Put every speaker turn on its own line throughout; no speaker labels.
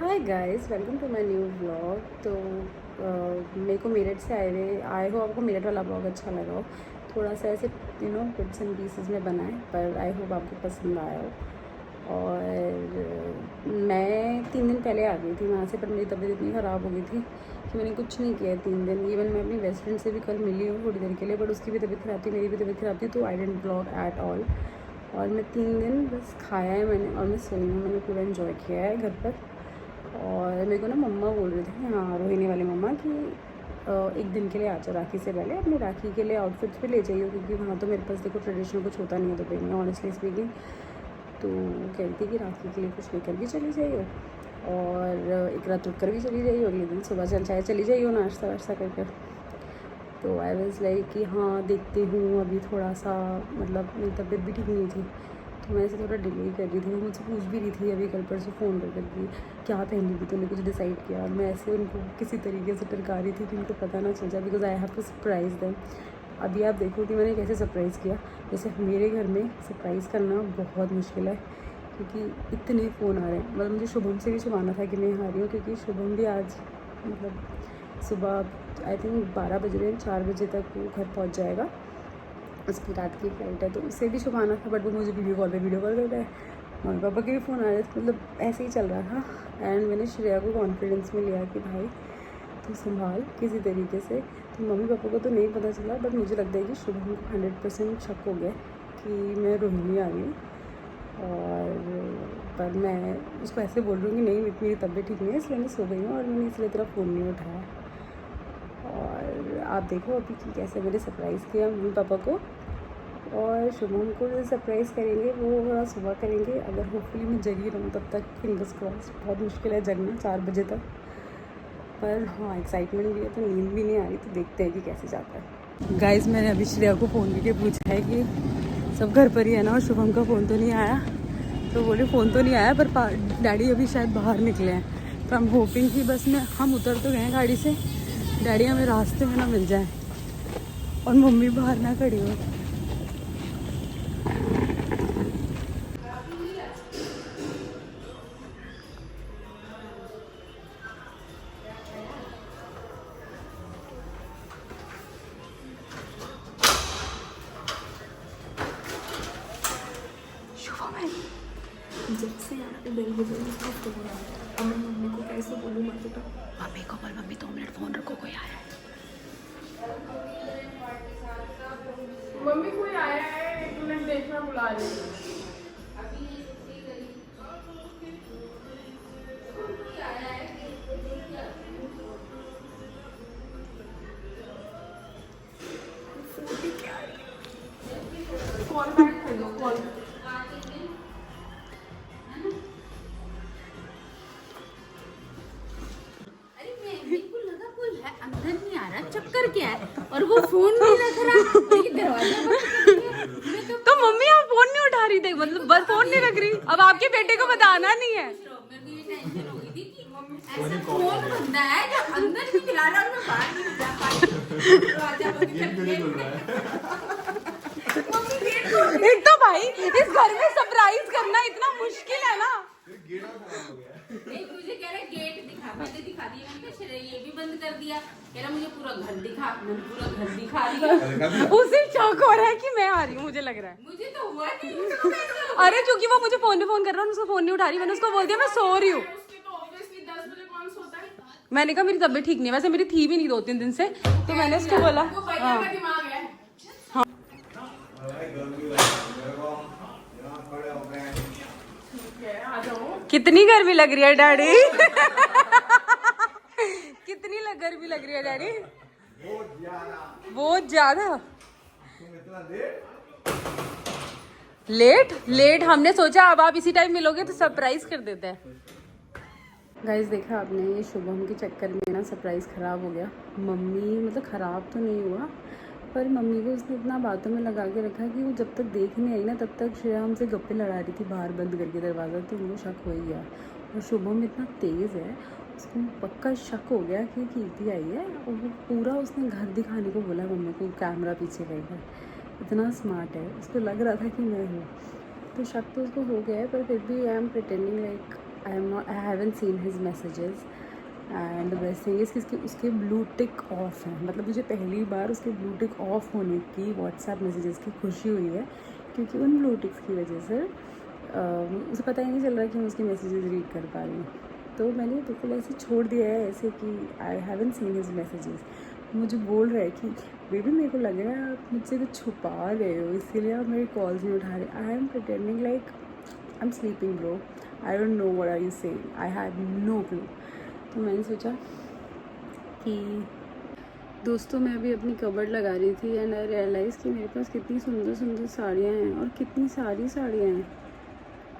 Hi guys, welcome to my new vlog. तो मेरे को मेरठ से आए हो, आपको मेरठ वाला ब्लॉग अच्छा लगा हो। थोड़ा सा ऐसे बिट्स एंड पीसेस में बना है, पर आई होप आपको पसंद आया हो। और मैं 3 दिन पहले आ गई थी वहाँ से, पर मेरी तबीयत इतनी ख़राब हो गई थी कि मैंने कुछ नहीं किया 3 दिन। इवन मैं अपनी बेस्ट फ्रेंड से भी कल मिली हूँ थोड़ी देर के लिए, बट उसकी भी तबीयत ख़राब थी, मेरी भी तबीयत ख़राब थी, तो आई डेंट ब्लॉग एट ऑल। और मैं 3 दिन बस खाया है मैंने, और मैं सोई हूँ। मैंने पूरा इन्जॉय किया है घर पर। और मेरे को ना मम्मा बोल रहे थे, हाँ रोहिणी वाली मम्मा, कि एक दिन के लिए आ जाओ राखी से पहले, अपनी राखी के लिए आउटफिट्स भी ले जाइए, क्योंकि वहाँ तो मेरे पास देखो ट्रेडिशनल कुछ होता नहीं है दुबई में, ऑनेस्टली स्पीकिंग। तो कहती कि राखी के लिए कुछ लेकर भी चली जाइए, और एक रात रुक कर भी चली जाइए, अगले दिन सुबह चाहे चली जाइए नाश्ता वाश्ता करके। तो आई वॉज लाइक कि हाँ देखती हूँ, अभी थोड़ा सा मतलब मेरी तबीयत भी ठीक नहीं थी, तो मैं ऐसे थोड़ा डिले कर रही थी। वो मुझसे पूछ भी रही थी अभी कल परसों फ़ोन कर करके, क्या पहनेगी तूने, कुछ डिसाइड किया। और मैं ऐसे उनको किसी तरीके से टरका रही थी कि उनको पता ना चल जाए, because I have to surprise them. अभी आप देखो कि मैंने कैसे सरप्राइज़ किया। जैसे मेरे घर में सरप्राइज़ करना बहुत मुश्किल है, क्योंकि इतने फ़ोन आ रहे हैं। मतलब मुझे शुभम से भी छुपाना था कि मैं यहाँ आ रही हूँ, क्योंकि शुभम भी आज मतलब सुबह आई थिंक 12 बज रहे हैं, 4 बजे तक वो घर पहुँच जाएगा। उसकी रात की फ्लाइट है, तो उससे भी छुपाना था, बट वो मुझे वीडियो कॉल कर रहा है। मम्मी पापा के भी फ़ोन आ रहे थे, मतलब ऐसे ही चल रहा था। एंड मैंने श्रेया को कॉन्फिडेंस में लिया कि भाई तू संभाल किसी तरीके से। तो मम्मी पापा को तो नहीं पता चला, बट मुझे लगता है कि शुभम को 100% शक हो गया कि मैं रोहिणी आ रही हूँ। और पर मैं उसको ऐसे बोल रही हूँ कि नहीं, मेरी तबीयत ठीक नहीं है, इसलिए मैं सो गई हूँ, और मैंने इसलिए तेरा फ़ोन नहीं उठाया। और आप देखो अभी कि कैसे मैंने सरप्राइज़ किया मम्मी पापा को। और शुभम को जो सरप्राइज़ करेंगे वो थोड़ा सुबह करेंगे, अगर होपफुली मैं जगी रहूँ तब तक, फिंगर्स क्रॉस। बहुत मुश्किल है जगना 4 बजे तक, पर हाँ एक्साइटमेंट भी है, तो नींद भी नहीं आ रही, तो देखते हैं कि कैसे जाता है। गाइस, मैंने अभी श्रेया को फ़ोन करके पूछा है कि सब घर पर ही है ना, और शुभम का फ़ोन तो नहीं आया। तो बोले फ़ोन तो नहीं आया, पर डैडी अभी शायद बाहर निकले हैं। तो हम होपिंग कि बस में हम उतर तो गए हैं गाड़ी से, डैडी हमें रास्ते में ना मिल जाए और मम्मी बाहर ना खड़ी हो।
जब से यहाँ पे बेल बजे उसका फ़ोन आया, अब मैं मम्मी को कैसे बोलूँ। मैं तो
मम्मी को बोल, मम्मी 2 मिनट फ़ोन रखो, कोई आया है।
मम्मी कोई आया है, 1 मिनट देखना, बुला रही हूँ। कॉल बैक कर दो, कॉल।
अंदर नहीं आ रहा, चक्कर क्या है, और वो फोन नहीं रख रहा, दरवाजा
तो मम्मी आप फ़ोन नहीं उठा रही थी, मतलब बस फ़ोन नहीं रख रही। अब आपके बेटे को बताना नहीं है।
मेरे को ये टेंशन हो गई थी कि ऐसा कौन बंदा है जो अंदर नहीं खिला रहा और मैं बाहर नहीं जा पा रही। दरवाजा
एक तो भाई इस घर में सरप्राइज करना इतना मुश्किल है ना।
एक मुझे कह रहा गेट दिखा, मैंने दिखा दिया, मैंने कहा ये भी बंद कर दिया, कह रहा मुझे पूरा घर दिखा, मैंने पूरा घर दिखा दिया।
उसे शौक हो रहा है कि मैं आ रही हूँ, मुझे लग रहा है।
मुझे तो हुआ नहीं, उसको कैसे हो गया?
अरे क्योंकि वो मुझे फोन पे फोन कर रहा है, उसको फोन नहीं उठा रही, मैंने उसको बोल दिया मैं सो रही हूँ।
उसके तो ऑब्वियसली 10 बजे कौन सोता है।
मैंने कहा मेरी तबीयत ठीक नहीं है, वैसे मेरी थी भी नहीं 2-3 दिन से, तो मैंने उसको बोला
वो भैया का दिमाग है। ठीक है, आ जाओ।
कितनी गर्मी लग रही है डैडी। कितनी गर्मी लग रही है डैडी, बहुत ज्यादा। लेट हमने सोचा अब आप इसी टाइम मिलोगे तो सरप्राइज कर देते हैं। गाइस देखा आपने, ये शुभम के चक्कर में ना सरप्राइज़ ख़राब हो गया। मम्मी मतलब ख़राब तो नहीं हुआ, पर मम्मी को उसने इतना बातों में लगा के रखा कि वो जब तक देखने आई ना तब तक श्रेया हमसे गप्पे लड़ा रही थी बाहर बंद करके दरवाज़ा, तो उनको शक हो ही गया। और शुभम इतना तेज़ है, उसको पक्का शक हो गया कि कीर्ति आई है, और वो पूरा उसने घर दिखाने को बोला मम्मी को, कैमरा पीछे रहेगा। इतना स्मार्ट है, उसको लग रहा था कि मैं हूँ, तो शक तो उसको हो गया है, पर फिर भी आई am pretending like I haven't seen his messages and the best thing is कि उसके ब्लू टिक ऑफ है, मतलब मुझे पहली बार उसके ब्लू टिक ऑफ होने की व्हाट्सएप मैसेजेस की खुशी हुई है, क्योंकि उन ब्लू टिक्स की वजह से उसे पता ही नहीं चल रहा कि मैं उसके मैसेजेस रीड कर पा रही हूँ। तो मैंने बिल्कुल ऐसे छोड़ दिया है, ऐसे कि I haven't seen his messages. मुझे बोल रहा है कि बेबी मेरे को लग रहा है आप मुझसे कुछ छुपा रहे हो, इसीलिए आप मेरी कॉल्स नहीं उठा रहे। I am pretending like I am sleeping bro, I don't know what are you saying, I have no clue. तो मैंने सोचा कि दोस्तों मैं अभी अपनी कबर्ड लगा रही थी एंड आई रियलाइज़ कि मेरे पास कितनी सुंदर सुंदर साड़ियाँ हैं, और कितनी सारी साड़ियाँ हैं,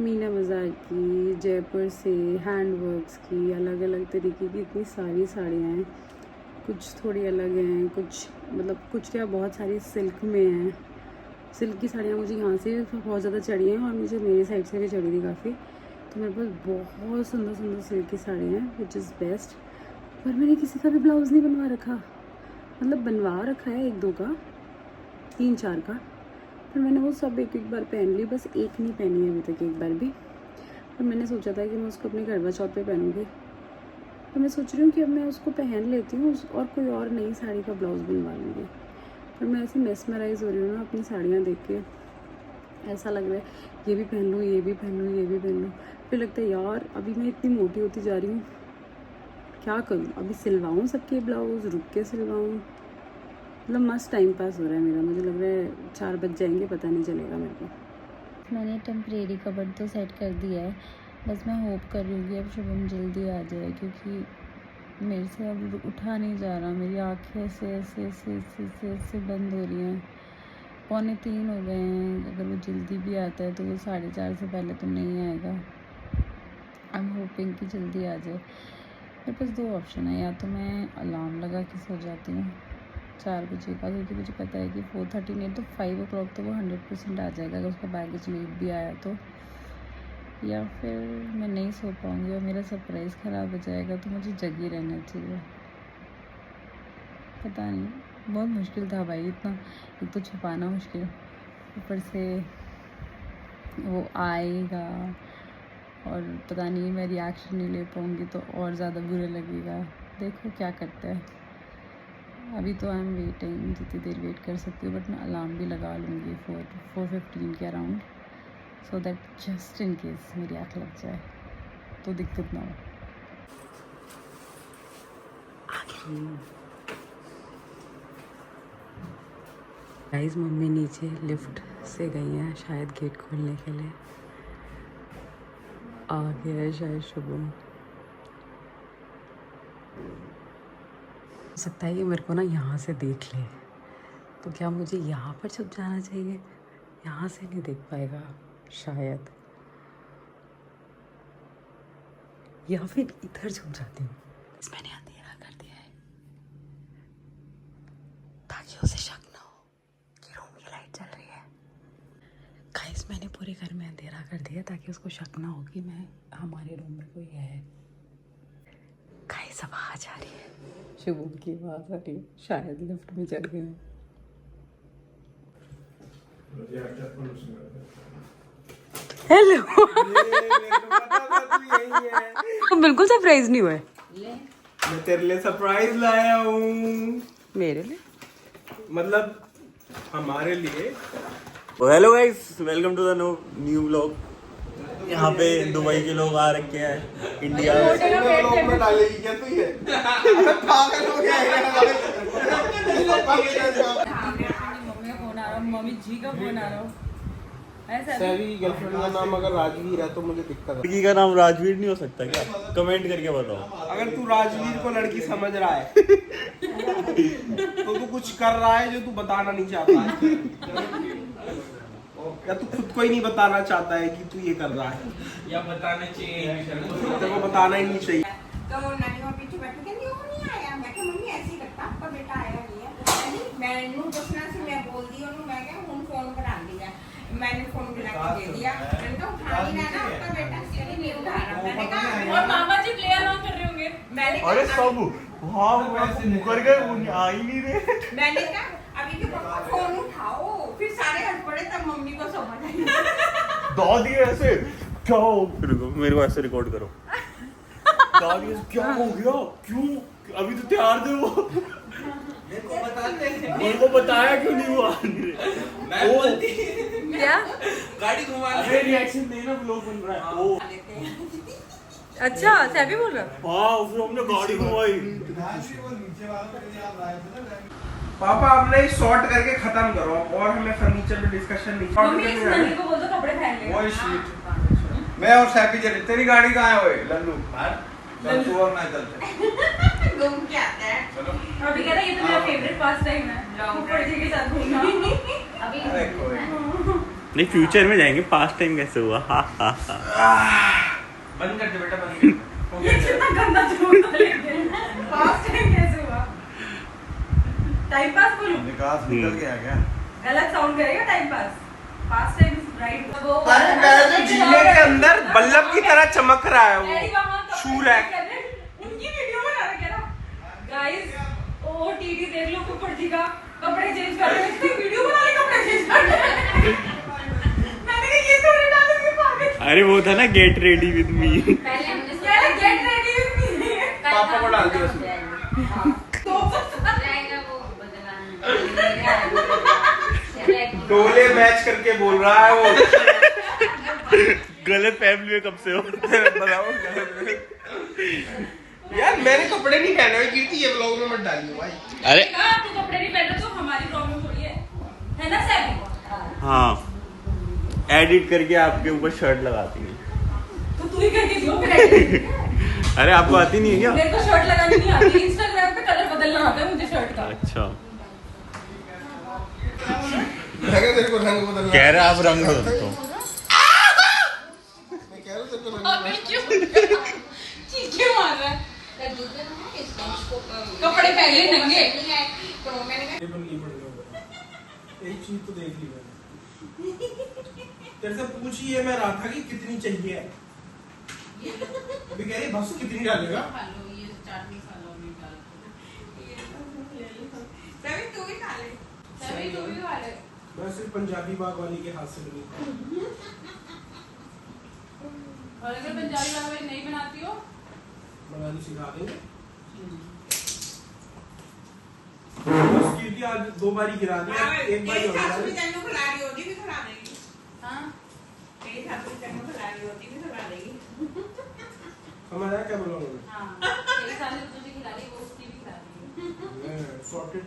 मीना बाज़ार की, जयपुर से, हैंडवर्क्स की, अलग अलग तरीके की इतनी सारी साड़ियाँ हैं। कुछ थोड़ी अलग हैं, कुछ मतलब कुछ क्या बहुत सारी सिल्क में हैं। सिल्क की साड़ियाँ मुझे यहाँ से बहुत ज़्यादा चढ़ी हैं और मुझे मेरी साइड से भी चढ़ी थी काफ़ी। तो मेरे पास बहुत सुंदर सुंदर सिल्क की साड़ियाँ हैं विच इज़ बेस्ट। पर मैंने किसी का भी ब्लाउज़ नहीं बनवा रखा, मतलब बनवा रखा है 1-2 का, 3-4 का, पर मैंने वो सब एक बार पहन ली, बस एक नहीं पहनी है अभी तक एक बार भी। पर मैंने सोचा था कि मैं उसको अपने करवा चौथ पे पहनूँगी, तो मैं सोच रही हूँ कि अब मैं उसको पहन लेती हूँ और कोई और नई साड़ी का ब्लाउज़ बनवा लूँगी। पर मैं ऐसे मेस्मराइज़ हो रही हूँ ना अपनी साड़ियाँ देख के, ऐसा लग रहा है ये भी पहन लूँ, ये भी पहन लूँ, ये भी पहन लूँ। फिर लगता है यार अभी मैं इतनी मोटी होती जा रही हूँ, क्या करूँ, अभी सिलवाऊँ सबके ब्लाउज़, रुक के सिलवाऊँ, मतलब मस्त टाइम पास हो रहा है मेरा। मुझे लग रहा है 4 बज जाएंगे, पता नहीं चलेगा मेरे को। मैंने टेम्परेरी कबर्ड तो सेट कर दिया है, बस मैं होप कर रही हूँ कि अब शुभम जल्दी आ जाए, क्योंकि मेरे से अब उठा नहीं जा रहा। मेरी आँखें ऐसे ऐसे ऐसे ऐसे ऐसे ऐसे बंद हो रही हैं। 2:45 हो गए हैं, अगर वो जल्दी भी आता है तो वो 4:30 से पहले तो नहीं आएगा। आई एम होपिंग कि जल्दी आ जाए। मेरे पास 2 ऑप्शन है, या तो मैं अलार्म लगा के सो जाती हूँ 4 बजे का, क्योंकि मुझे पता है कि 4:30 नहीं तो 5 o'clock तो वो 100% आ जाएगा अगर उसका बैगेज लेट भी आया तो, या फिर मैं नहीं सो पाऊँगी और मेरा सरप्राइज़ ख़राब हो जाएगा, तो मुझे जगी रहना चाहिए। पता नहीं, बहुत मुश्किल था भाई, इतना एक तो छुपाना मुश्किल, ऊपर से वो आएगा और पता नहीं मैं रिएक्शन नहीं ले पाऊँगी तो और ज़्यादा बुरा लगेगा। देखो क्या करते हैं। अभी तो आई एम वेटिंग, जितनी देर वेट कर सकती हूँ, बट मैं अलार्म भी लगा लूँगी 4:15 के around, so that just in case मेरी आँख लग जाए तो दिक्कत ना हो। गाइस मम्मी नीचे लिफ्ट से गई हैं, शायद गेट खोलने के लिए। आ गया है शायद शुभम। हो सकता है कि मेरे को ना यहाँ से देख ले, तो क्या मुझे यहाँ पर छुप जाना चाहिए? यहाँ से नहीं देख पाएगा शायद, या फिर इधर छुप जाती हूँ। मैंने अंधेरा कर दिया है ताकि उसे शक ना हो कि रूम की लाइट चल रही है। गाइस मैंने पूरे घर में अंधेरा कर दिया ताकि उसको शक ना हो कि मैं हमारे रूम में कोई है। गाइस आवाज आ रही है, शुभम की आवाज आ रही है, शायद लिफ्ट में चढ़ गए हैं। हेलो तुम बिल्कुल सरप्राइज नहीं हुए?
मैं तेरे लिए सरप्राइज लाया हूँ।
मेरे लिए
मतलब हमारे लिए। Hello guys, welcome to the new vlog. यहाँ पे दुबई के लोग आ रखे हैं, इंडिया में डालेगी क्या तू ये? पागल हो गया है।
मम्मी का फोन आ रहा, मम्मी जी का फोन आ रहा।
सैवी की गर्लफ्रेंड का नाम अगर राजवीर है तो मुझे दिक्कत है। लड़की का नाम राजवीर नहीं हो सकता क्या? कमेंट करके बताओ। अगर तू राजवीर को लड़की समझ रहा है तो तू कुछ कर रहा है जो तू बताना नहीं चाहता है, या तू खुद को ही नहीं बताना चाहता है कि तू ये कर रहा है, या बताना चाहिए। तेरे को बताना ही नहीं चाहिए।
तो नानी वहाँ पीछे बैठ के नहीं, वो नहीं आया। मैं क्या मम्मी ऐसे ही करता, आपका बेटा आया नहीं है। मैंने दसना से मैं बोल दी और मैं क्या उन फोन पर डाल दिया, मैंने फोन मिला के दे दिया। मैंने कहा उठा ही ना आपका बेटा, सीधे नहीं उठा रहा। मैंने कहा
और मामा जी प्लेयर ऑन कर रहे होंगे।
मैंने
अरे सब वहाँ मुकर गए, आ ही नहीं रहे।
मैंने कहा अभी के पापा फोन उठाओ, फिर सारे हंस पड़े, तब मम्मी को समझ आई।
दो दिए ऐसे क्या हो, रुको मेरे को ऐसे रिकॉर्ड करो। गाइस क्या हो गया, क्यों अभी तो तैयार थे वो, मेरे को बताया क्यों नहीं हुआ? मैं बोलती
क्या
गाड़ी घुमा
अरे रिएक्शन देना, व्लॉग बन रहा है। ओ
अच्छा सैफी बोल रहा
हाँ, फिर हमने गाड़ी घुमाई।
पापा अब नहीं शॉर्ट करके खत्म करो और हमें फर्नीचर पे डिस्कशन नहीं
मम्मी इस नंगे को बोल दो कपड़े पहन ले।
वो शीट मैं और सैफी चले, तेरी गाड़ी कहाँ है? ओए लल्लू चल तू और मैं चलते
घूम के आता है।
चलो।
अभी कह रहा ये तो मेरा फेवरेट पास टाइम है ऊपर जी के साथ घूमना।
अभी
अरे कोई
नहीं, फ्यूचर में जाएंगे, पास्ट टाइम कैसे हुआ? हा हा हा।
बंद कर दे बेटा, बंद कर दे। हो
ये
गया
कितना गंदा जोक था लेकिन पास टाइम कैसे हुआ? टाइम पास बोलूं?
निकास निकल गया क्या?
गलत साउंड करेगा time pass. Pass time is right. वो
अरे मैं तो जीने के अंदर बल्लभ की तरह चमक रहा है वो
डैडी वहां
शू रैक।
उनकी वीडियो बना रहा कह रहा गाइस ओटीटी देख लो कुकर जी का कपड़े चेंज कर रहे हैं, वीडियो बना ले कपड़े चेंज कर रहे हैं। मैंने कहा ये थोड़ी डालूंगी पागल।
अरे वो था ना गेट रेडी विद मी।
पहले हमने
यार गेट रेडी विद मी।
पापा को डाल दिया उसमें।
तो
जाएगा वो बदलाना।
डोले मैच करके बोल रहा है वो।
गलत फैमिली में कब से हो?
बताओ यार मैंने कपड़े नहीं पहने हुए, कीर्ति ये व्लॉग में मत डालियो भाई।
अरे
तू कपड़े नहीं पहन रहा तो हमारी प्रॉब्लम थोड़ी है ना सैफी?
हाँ, एडिट करके आपके ऊपर शर्ट लगाती है।
तो तू ही करके दियो फिर।
अरे आपको आती नहीं है क्या?
मेरे को शर्ट लगानी नहीं आती, इंस्टाग्राम पे कलर बदलना आता है मुझे शर्ट का।
अच्छा,
तेरे को रंग बदलना
कह रहे आप रंग बदल दो।
मैं कह रहा हूं तेरे को रंग
चीखे मार रहा है। कपड़े पहले नंगे।
तो मैंने कहा
एक चीज तो देख ली मैंने, तेरे से पूछ ही है मैं रहा था कि कितनी चाहिए। अभी कह रही बस कितनी डालेगा?
सभी तू भी खा ले।
सभी तू भी खा ले।
मैं सिर्फ पंजाबी बाग वाली के हाथ से बनी।
और अगर पंजाबी वाली नहीं बनाती हो
बनानी सिखा देंगे। बस कीर्ति आज 2 बारी गिरा दिया, एक बारी और गिरा
सासू भी
दी।
तेनू खिला रही होती भी खिला देगी।
हाँ
तेरी सासू भी तेनू खिला रही होती भी खिला देगी।
हमारा क्या बोला उन्होंने?
हाँ तेरे साथ तुझे खिला रही वो उसकी भी खिला रही है
मैं सॉर्टेड